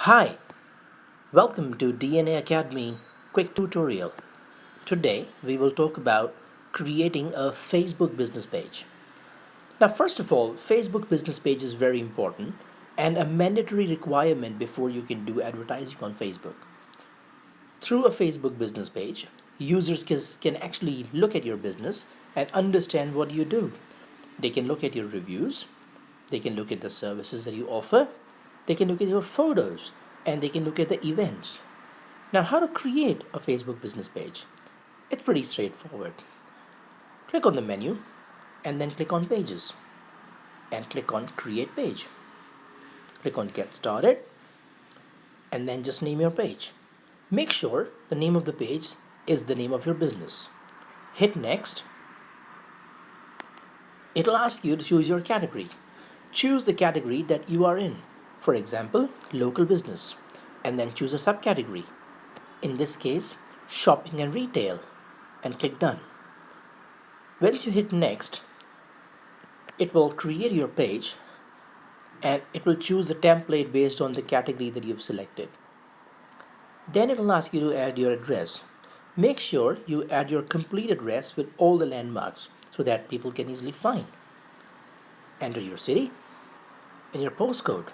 Hi, welcome to DnA Academy quick tutorial. Today we will talk about creating a Facebook business page. Now first of all, Facebook business page is very important and a mandatory requirement before you can do advertising on Facebook. Through a Facebook business page, users can actually look at your business and understand what you do. They can look at your reviews, they can look at the services that you offer, they can look at your photos, and they can look at the events. Now, how to create a Facebook business page? It's pretty straightforward. Click on the menu and then click on Pages and click on Create Page. Click on Get Started and then just name your page. Make sure the name of the page is the name of your business. Hit Next. It'll ask you to choose your category. Choose the category that you are in. For example, local business, and then choose a subcategory. In this case, shopping and retail, and click Done. Once you hit Next, it will create your page and it will choose a template based on the category that you've selected. Then it will ask you to add your address. Make sure you add your complete address with all the landmarks so that people can easily find. Enter your city and your postcode.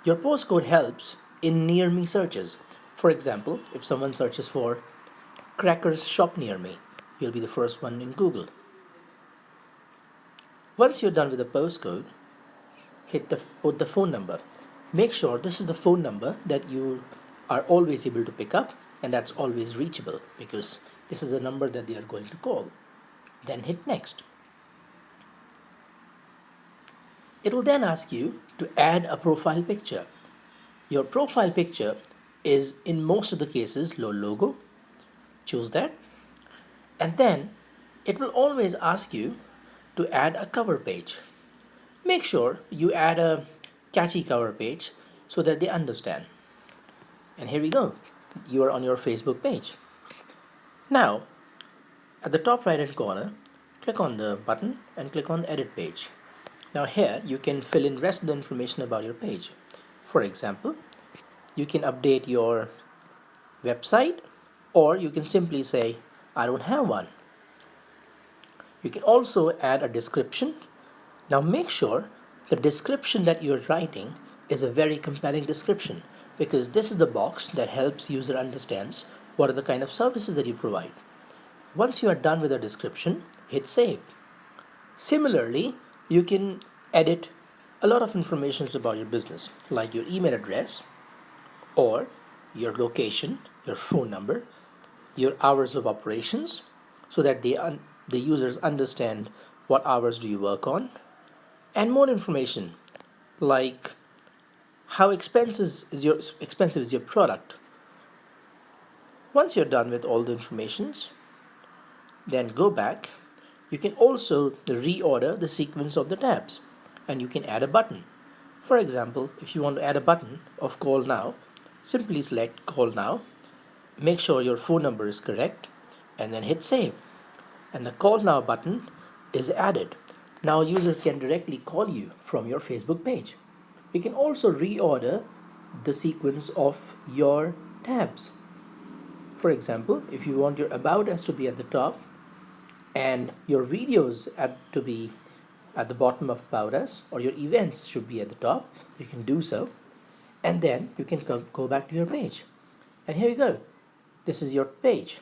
Your postcode helps in near me searches. For example, if someone searches for crackers shop near me, you'll be the first one in Google. Once you're done with the postcode, put the phone number. Make sure this is the phone number that you are always able to pick up and that's always reachable because this is a number that they are going to call. Then hit Next. It will then ask you to add a profile picture. Your profile picture is in most of the cases your logo. Choose that. And then it will always ask you to add a cover page. Make sure you add a catchy cover page so that they understand. And here we go. You are on your Facebook page. Now, at the top right hand corner, click on the button and click on Edit Page. Now here you can fill in rest of the information about your page. For example, you can update your website or you can simply say, I don't have one. You can also add a description. Now make sure the description that you're writing is a very compelling description because this is the box that helps user understands what are the kind of services that you provide. Once you are done with the description, hit Save. Similarly, you can edit a lot of information about your business like your email address or your location, your phone number, your hours of operations so that the users understand what hours do you work on, and more information like how expensive is your product. Once you're done with all the informations, then go back. You can also reorder the sequence of the tabs and you can add a button. For example, if you want to add a button of Call Now, simply select Call Now, make sure your phone number is correct, and then hit Save. And the Call Now button is added. Now users can directly call you from your Facebook page. You can also reorder the sequence of your tabs. For example, if you want your About Us to be at the top and your videos to be at the bottom of About Us, or your events should be at the top, you can do so. And then you can go back to your page. And here you go. This is your page.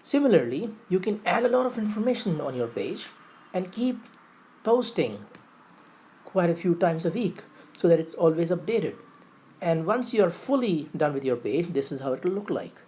Similarly, you can add a lot of information on your page and keep posting quite a few times a week so that it's always updated. And once you are fully done with your page, this is how it will look like.